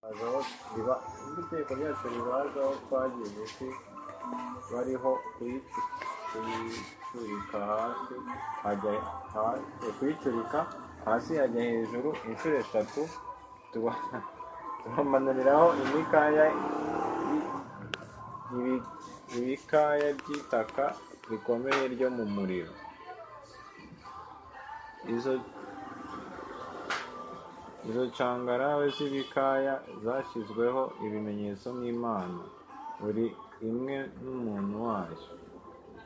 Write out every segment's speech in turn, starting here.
Hazaho itegeko ryacu ribazaho twagize isi bariho kuyicurika kuyicurika hasi hajya hejuru inshuro 3 tubamanuriraho ibikaya by'itaka rikomeye ryo mu muriro. Izo cangarawe z'ibikaya zashyizweho ibimenyetso n'Imana, buri imwe n'umuntu wayo.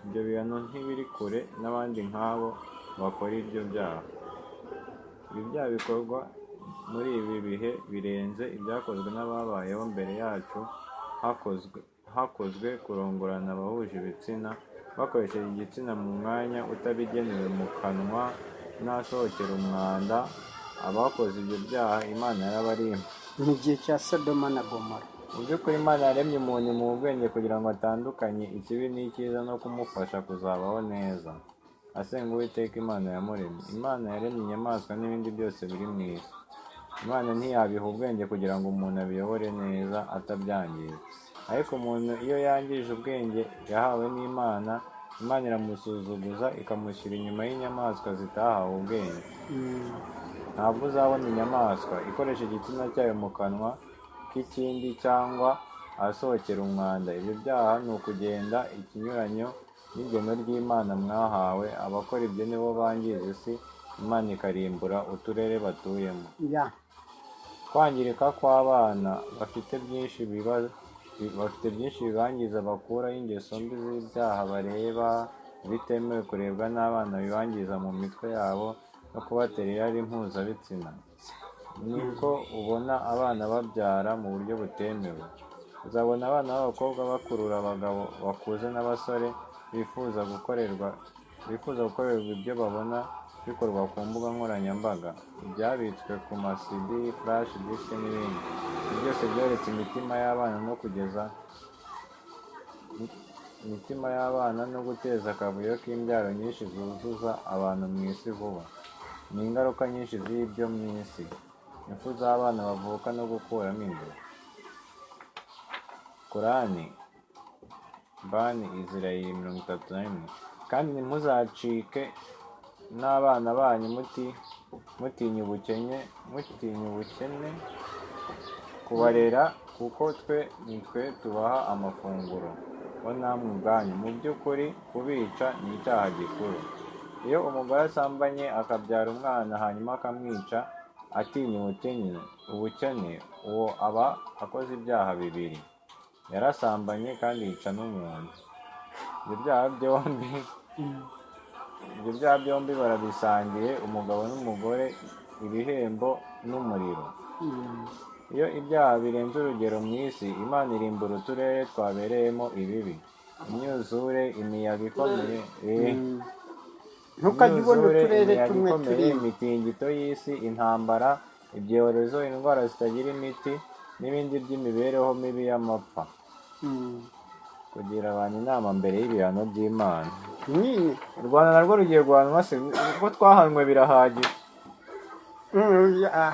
Ibyo bihano ntibiri kure n'abandi nk'abo bakora ibyo byaha. Ibi byaha bikorwa muri ibi bihe birenze ibyakozwe n'ababayeho mbere yacu, hakozwe kurongorana abahuje ibitsina bakoresheje igitsina mu mwanya utabigenewe mu kanwa n'asohokera umwanda. Abakoze ibyo byaha Imana yarabarimbuye mu gihe cya Sodoma na Gomora. Mu by'ukuri Imana yaremye umuntu mu bwenge kugira ngo atandukanye ikibi n'icyiza no kumufasha kuzabaho neza. Asenga Uwiteka Imana yamuremye. Imana yaremye inyamaswa n'ibindi byose biri mu isi. Imana ntiyabiha ubwenge kugira ngo umuntu abiyobore neza atabyangiza. Ariko umuntu iyo yangije ubwenge yahawe n'Imana, Imana iramusuzuguza ikamushyira inyuma y'inyamaswa zitahawe ubwenge. Ntabwo uzabona inyamaswa ikoresha igitsina cyayo mu kanwa k'ikindi cyangwa ahasohokera umwanda. Ibyo byaha ni ukugenda ikinyuranyo n'igeno ry'Imana mwahawe. Abakora ibyo nibo bangiza isi, Imana ikarimbura uturere batuyemo. Kwangirika kw'abana bafite byinshi bibangiza bakuraho ingeso mbi z'ibyaha bareba bitemewe kurebwa n'abana, bibangiza mu mitwe yabo no kubatera irari mpuzabitsina. Nibwo ubona abana babyara mu buryo butemewe. Uzabona abana b'abakobwa bakurura abagabo bakuze n'abasore bifuza gukorerwa ibyo babona bikorwa ku mbuga nkoranyambaga, ibyabitswe ku CD, flash disk n'ibindi. Ibi byose byoretse imitima y'abana no guteza akavuyo k'imbyaro nyinshi zuzuza abantu mu isi vuba. Ni ingaruka nyinshi z'ibyo mu isi: impfu z'abana bavuka no gukuramo inda. Korani Bani Israeli 31. Kandi ntimuzacike n'abana banyu mutinya ubukene kubarera, kuko nitwe tubaha amafunguro, bo namwe ubwanyu. Mu by'ukuri kubica ni icyaha gikuru. Iyo umugore asambanye akabyara umwana hanyuma akamwica atinya ubukene, uwo aba akoze ibyaha bibiri: yarasambanye kandi yica n'umuntu. Ibyo byaha byombi barabisangiye, umugabo n'umugore, ibihembo n'umuriro. Iyo ibyaha birenze urugero mu isi, Imana irimbura uturere twabereyemo ibibi: imyuzure, imiyaga ikomeye, imitingito y'isi, intambara, ibyorezo, indwara zitagira imiti n'ibindi by'imibereho mibi y'amapfa. Kugira abantu inama mbere y'ibihano by'Imana. U Rwanda narwo rugiye guhanwa se? Uko twahanwe birahagije.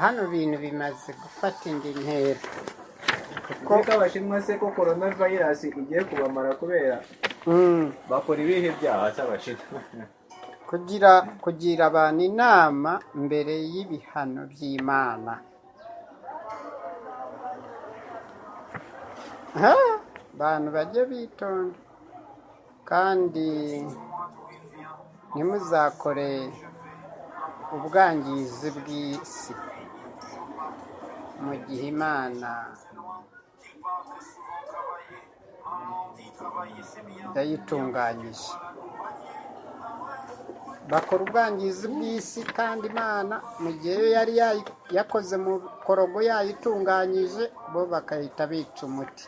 Hano bintu bimaze gufata indi ntera. Kuko abashinwa se ko coronavirus igiye kubamara kubera bakora ibihe byaha cy'abashinwa. Kugira abantu inama mbere y'ibihano by'Imana. Abantu bajye bitonda kandi ntimuzakore ubwangizi bw'isi mu gihe Imana yayitunganyije. Bakora ubwangizi bw'isi kandi Imana mu gihe yo yari yakoze mu korogo yayitunganyije, bo bakahita bica umuti.